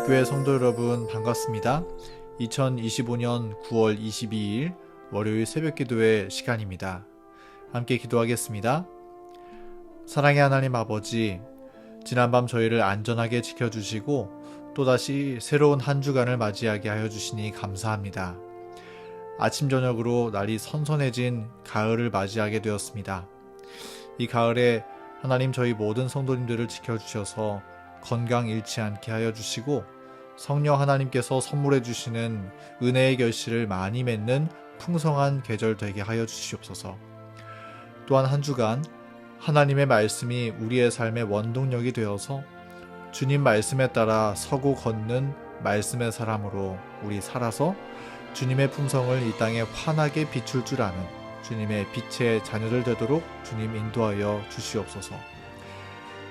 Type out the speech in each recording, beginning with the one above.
안익교회 성도 여러분 반갑습니다. 2025년 9월 22일 월요일 새벽기도의 시간입니다. 함께 기도하겠습니다. 사랑의 하나님 아버지, 지난밤 저희를 안전하게 지켜주시고 또다시 새로운 한 주간을 맞이하게 하여 주시니 감사합니다. 아침 저녁으로 날이 선선해진 가을을 맞이하게 되었습니다. 이 가을에 하나님 저희 모든 성도님들을 지켜주셔서 건강 잃지 않게 하여 주시고 성령 하나님께서 선물해 주시는 은혜의 결실을 많이 맺는 풍성한 계절 되게 하여 주시옵소서. 또한 한 주간 하나님의 말씀이 우리의 삶의 원동력이 되어서 주님 말씀에 따라 서고 걷는 말씀의 사람으로 우리 살아서 주님의 품성을 이 땅에 환하게 비출 줄 아는 주님의 빛의 자녀들 되도록 주님 인도하여 주시옵소서.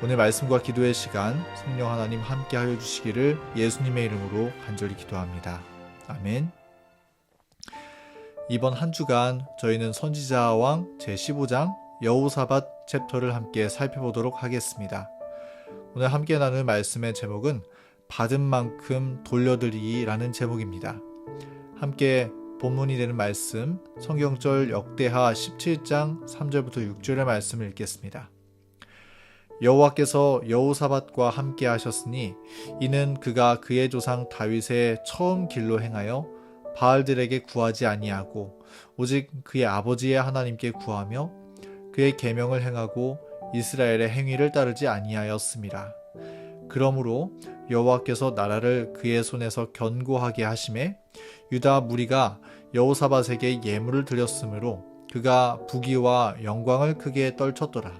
오늘 말씀과 기도의 시간 성령 하나님 함께 하여 주시기를 예수님의 이름으로 간절히 기도합니다. 아멘. 이번 한 주간 저희는 선지자 왕 제15장 여호사밧 챕터를 함께 살펴보도록 하겠습니다. 오늘 함께 나눌 말씀의 제목은 받은 만큼 돌려드리기라는 제목입니다. 함께 본문이 되는 말씀 성경절 역대하 17장 3절부터 6절의 말씀을 읽겠습니다. 여호와께서 여호사밧과 함께 하셨으니 이는 그가 그의 조상 다윗의 처음 길로 행하여 바알들에게 구하지 아니하고 오직 그의 아버지의 하나님께 구하며 그의 계명을 행하고 이스라엘의 행위를 따르지 아니하였음이라. 그러므로 여호와께서 나라를 그의 손에서 견고하게 하심에 유다 무리가 여호사밧에게 예물을 드렸으므로 그가 부귀와 영광을 크게 떨쳤더라.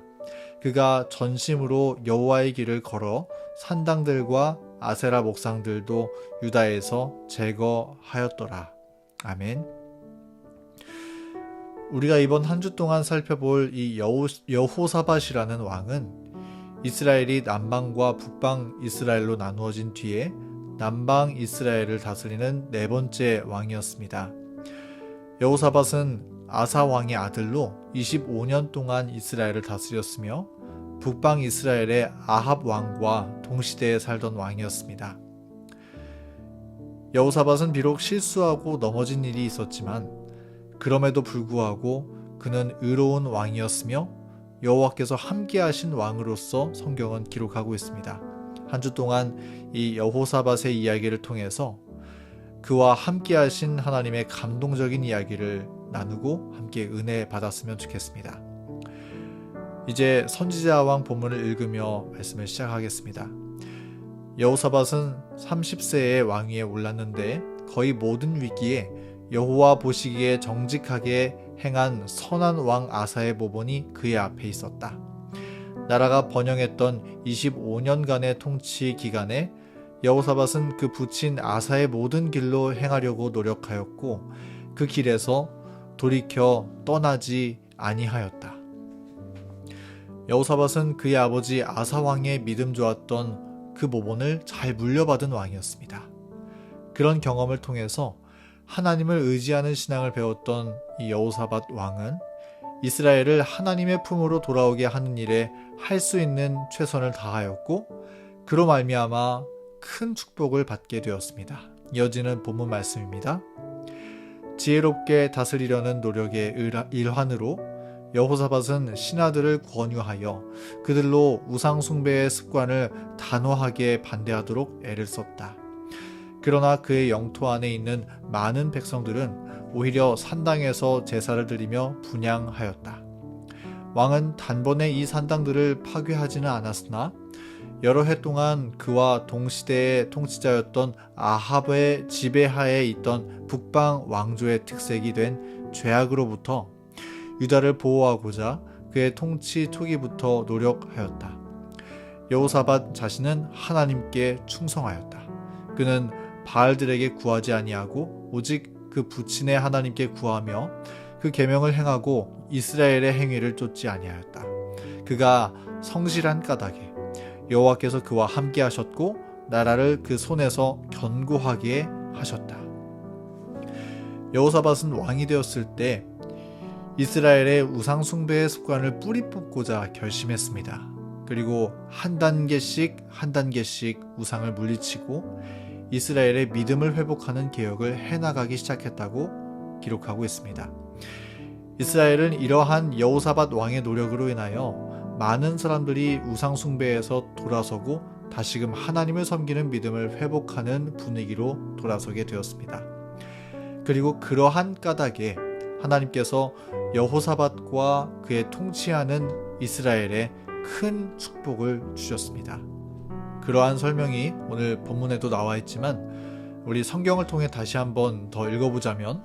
그가 전심으로 여호와의 길을 걸어 산당들과 아세라 목상들도 유다에서 제거하였더라. 아멘. 우리가 이번 한 주 동안 살펴볼 이 여호사밧이라는 왕은 이스라엘이 남방과 북방 이스라엘로 나누어진 뒤에 남방 이스라엘을 다스리는 네 번째 왕이었습니다. 여호사밧은 아사 왕의 아들로 25년 동안 이스라엘을 다스렸으며 북방 이스라엘의 아합 왕과 동시대에 살던 왕이었습니다. 여호사밧은 비록 실수하고 넘어진 일이 있었지만 그럼에도 불구하고 그는 의로운 왕이었으며 여호와께서 함께하신 왕으로서 성경은 기록하고 있습니다. 한 주 동안 이 여호사밧의 이야기를 통해서 그와 함께하신 하나님의 감동적인 이야기를 나누고 함께 은혜 받았으면 좋겠습니다. 이제 선지자 왕 본문을 읽으며 말씀을 시작하겠습니다. 여호사밧은 30세의 왕위에 올랐는데 거의 모든 위기에 여호와 보시기에 정직하게 행한 선한 왕 아사의 모본이 그의 앞에 있었다. 나라가 번영했던 25년간의 통치 기간에 여호사밧은 그 부친 아사의 모든 길로 행하려고 노력하였고 그 길에서 돌이켜 떠나지 아니하였다. 여호사밧은 그의 아버지 아사 왕의 믿음 좋았던 그 모본을 잘 물려받은 왕이었습니다. 그런 경험을 통해서 하나님을 의지하는 신앙을 배웠던 이 여호사밧 왕은 이스라엘을 하나님의 품으로 돌아오게 하는 일에 할 수 있는 최선을 다하였고 그로 말미암아 큰 축복을 받게 되었습니다. 이어지는 본문 말씀입니다. 지혜롭게 다스리려는 노력의 일환으로 여호사밧은 신하들을 권유하여 그들로 우상 숭배의 습관을 단호하게 반대하도록 애를 썼다. 그러나 그의 영토 안에 있는 많은 백성들은 오히려 산당에서 제사를 드리며 분향하였다. 왕은 단번에 이 산당들을 파괴하지는 않았으나 여러 해 동안 그와 동시대의 통치자였던 아합의 지배하에 있던 북방 왕조의 특색이 된 죄악으로부터 유다를 보호하고자 그의 통치 초기부터 노력하였다. 여호사밧 자신은 하나님께 충성하였다. 그는 바알들에게 구하지 아니하고 오직 그 부친의 하나님께 구하며 그 계명을 행하고 이스라엘의 행위를 쫓지 아니하였다. 그가 성실한 까닭에 여호와께서 그와 함께 하셨고 나라를 그 손에서 견고하게 하셨다. 여호사밧은 왕이 되었을 때 이스라엘의 우상 숭배의 습관을 뿌리 뽑고자 결심했습니다. 그리고 한 단계씩 한 단계씩 우상을 물리치고 이스라엘의 믿음을 회복하는 개혁을 해나가기 시작했다고 기록하고 있습니다. 이스라엘은 이러한 여호사밧 왕의 노력으로 인하여 많은 사람들이 우상 숭배에서 돌아서고 다시금 하나님을 섬기는 믿음을 회복하는 분위기로 돌아서게 되었습니다. 그리고 그러한 까닭에 하나님께서 여호사밧과 그의 통치하는 이스라엘에 큰 축복을 주셨습니다. 그러한 설명이 오늘 본문에도 나와 있지만 우리 성경을 통해 다시 한번 더 읽어보자면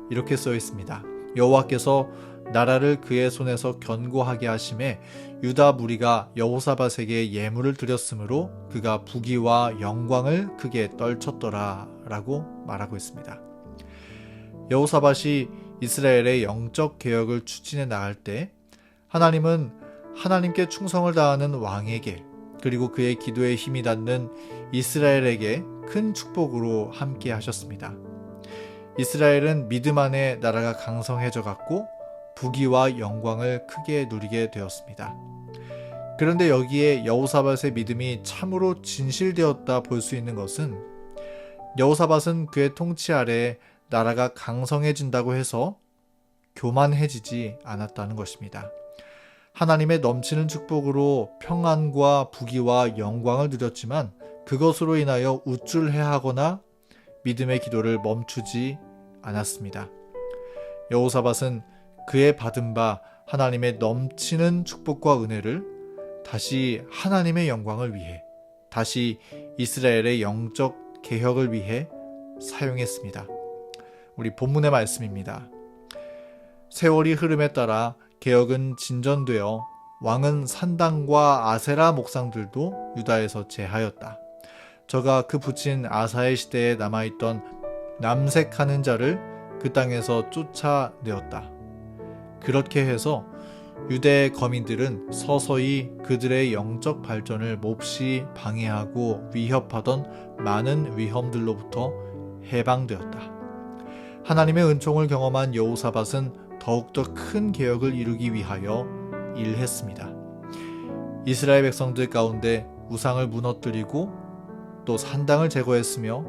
이렇게 써 있습니다. 여호와께서 나라를 그의 손에서 견고하게 하심에 유다 무리가 여호사밧에게 예물을 드렸으므로 그가 부귀와 영광을 크게 떨쳤더라 라고 말하고 있습니다. 여호사밧이 이스라엘의 영적 개혁을 추진해 나갈 때 하나님은 하나님께 충성을 다하는 왕에게 그리고 그의 기도에 힘이 닿는 이스라엘에게 큰 축복으로 함께 하셨습니다. 이스라엘은 믿음 안에 나라가 강성해져 갔고 부귀와 영광을 크게 누리게 되었습니다. 그런데 여기에 여호사밧의 믿음이 참으로 진실되었다 볼 수 있는 것은 여호사밧은 그의 통치 아래 나라가 강성해진다고 해서 교만해지지 않았다는 것입니다. 하나님의 넘치는 축복으로 평안과 부귀와 영광을 누렸지만 그것으로 인하여 우쭐해하거나 믿음의 기도를 멈추지 않았습니다. 여호사밧은 그의 받은 바 하나님의 넘치는 축복과 은혜를 다시 하나님의 영광을 위해, 다시 이스라엘의 영적 개혁을 위해 사용했습니다. 우리 본문의 말씀입니다. 세월이 흐름에 따라 개혁은 진전되어 왕은 산당과 아세라 목상들도 유다에서 제하였다. 저가 그 붙인 아사의 시대에 남아있던 남색하는 자를 그 땅에서 쫓아내었다. 그렇게 해서 유대의 거민들은 서서히 그들의 영적 발전을 몹시 방해하고 위협하던 많은 위험들로부터 해방되었다. 하나님의 은총을 경험한 여호사밧은 더욱더 큰 개혁을 이루기 위하여 일했습니다. 이스라엘 백성들 가운데 우상을 무너뜨리고 또 산당을 제거했으며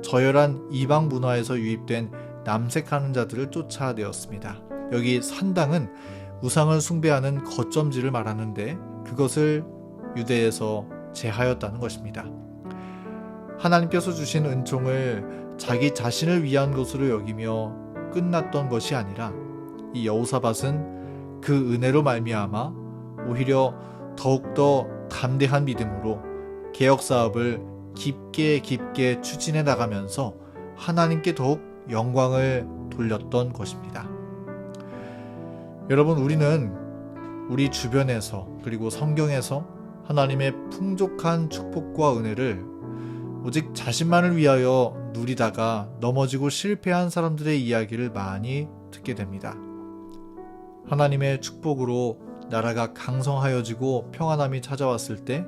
저열한 이방 문화에서 유입된 남색하는 자들을 쫓아내었습니다. 여기 산당은 우상을 숭배하는 거점지를 말하는데 그것을 유대에서 제하였다는 것입니다. 하나님께서 주신 은총을 자기 자신을 위한 것으로 여기며 끝났던 것이 아니라 이 여호사밧은 그 은혜로 말미암아 오히려 더욱더 담대한 믿음으로 개혁 사업을 깊게 추진해 나가면서 하나님께 더욱 영광을 돌렸던 것입니다. 여러분, 우리는 우리 주변에서 그리고 성경에서 하나님의 풍족한 축복과 은혜를 오직 자신만을 위하여 누리다가 넘어지고 실패한 사람들의 이야기를 많이 듣게 됩니다. 하나님의 축복으로 나라가 강성하여지고 평안함이 찾아왔을 때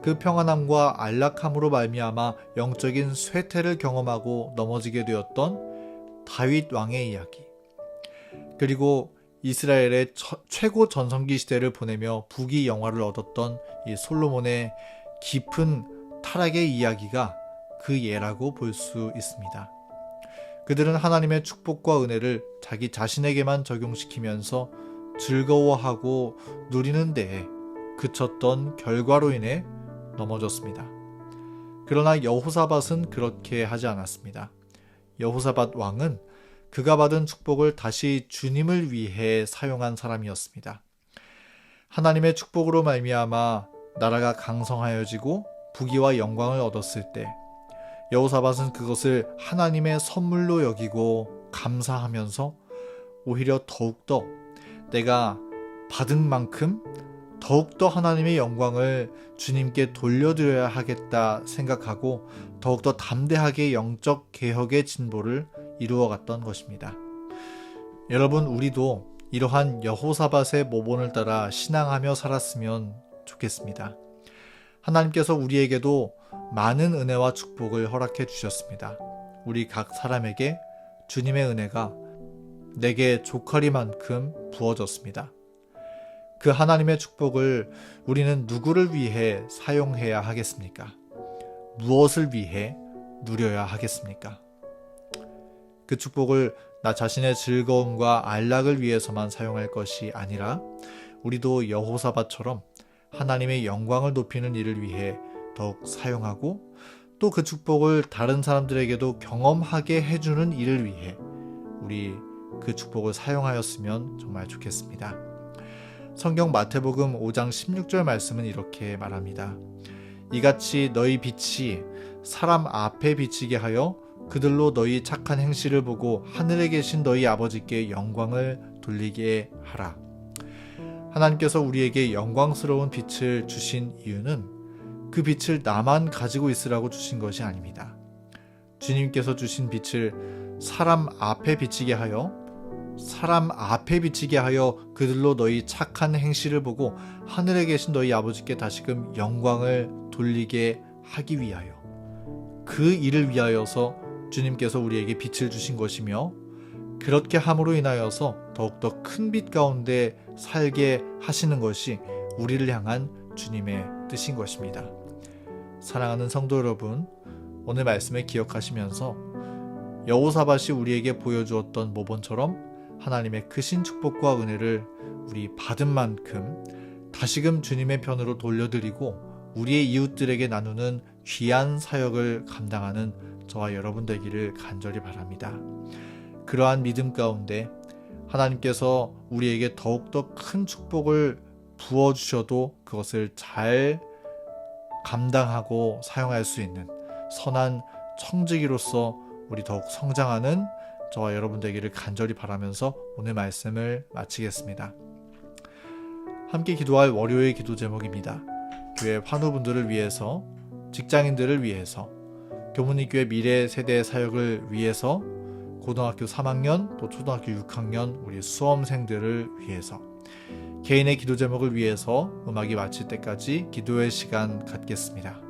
그 평안함과 안락함으로 말미암아 영적인 쇠퇴를 경험하고 넘어지게 되었던 다윗 왕의 이야기, 그리고 이스라엘의 최고 전성기 시대를 보내며 부귀 영화를 얻었던 이 솔로몬의 깊은 타락의 이야기가 그 예라고 볼 수 있습니다. 그들은 하나님의 축복과 은혜를 자기 자신에게만 적용시키면서 즐거워하고 누리는 데에 그쳤던 결과로 인해 넘어졌습니다. 그러나 여호사밧은 그렇게 하지 않았습니다. 여호사밧 왕은 그가 받은 축복을 다시 주님을 위해 사용한 사람이었습니다. 하나님의 축복으로 말미암아 나라가 강성하여지고 부귀와 영광을 얻었을 때 여호사밧은 그것을 하나님의 선물로 여기고 감사하면서 오히려 더욱더 내가 받은 만큼 더욱더 하나님의 영광을 주님께 돌려드려야 하겠다 생각하고 더욱더 담대하게 영적 개혁의 진보를 이루어갔던 것입니다. 여러분, 우리도 이러한 여호사밧의 모본을 따라 신앙하며 살았으면 좋겠습니다. 하나님께서 우리에게도 많은 은혜와 축복을 허락해 주셨습니다. 우리 각 사람에게 주님의 은혜가 내게 조카리만큼 부어졌습니다. 그 하나님의 축복을 우리는 누구를 위해 사용해야 하겠습니까? 무엇을 위해 누려야 하겠습니까? 그 축복을 나 자신의 즐거움과 안락을 위해서만 사용할 것이 아니라 우리도 여호사밧처럼 하나님의 영광을 높이는 일을 위해 더욱 사용하고 또 그 축복을 다른 사람들에게도 경험하게 해주는 일을 위해 우리 그 축복을 사용하였으면 정말 좋겠습니다. 성경 마태복음 5장 16절 말씀은 이렇게 말합니다. 이같이 너희 빛이 사람 앞에 비치게 하여 그들로 너희 착한 행실을 보고 하늘에 계신 너희 아버지께 영광을 돌리게 하라. 하나님께서 우리에게 영광스러운 빛을 주신 이유는 그 빛을 나만 가지고 있으라고 주신 것이 아닙니다. 주님께서 주신 빛을 사람 앞에 비치게 하여 그들로 너희 착한 행실을 보고 하늘에 계신 너희 아버지께 다시금 영광을 돌리게 하기 위하여, 그 일을 위하여서 주님께서 우리에게 빛을 주신 것이며, 그렇게 함으로 인하여서 더욱더 큰 빛 가운데 살게 하시는 것이 우리를 향한 주님의 뜻인 것입니다. 사랑하는 성도 여러분, 오늘 말씀을 기억하시면서 여호사밧이 우리에게 보여주었던 모본처럼 하나님의 크신 축복과 은혜를 우리 받은 만큼 다시금 주님의 편으로 돌려드리고 우리의 이웃들에게 나누는 귀한 사역을 감당하는 저와 여러분 되기를 간절히 바랍니다. 그러한 믿음 가운데 하나님께서 우리에게 더욱더 큰 축복을 부어주셔도 그것을 잘 감당하고 사용할 수 있는 선한 청지기로서 우리 더욱 성장하는 저와 여러분 되기를 간절히 바라면서 오늘 말씀을 마치겠습니다. 함께 기도할 월요일 기도 제목입니다. 교회 환우분들을 위해서, 직장인들을 위해서, 교문이교회 미래 세대 사역을 위해서, 고등학교 3학년 또 초등학교 6학년 우리 수험생들을 위해서, 개인의 기도 제목을 위해서 음악이 마칠 때까지 기도의 시간 갖겠습니다.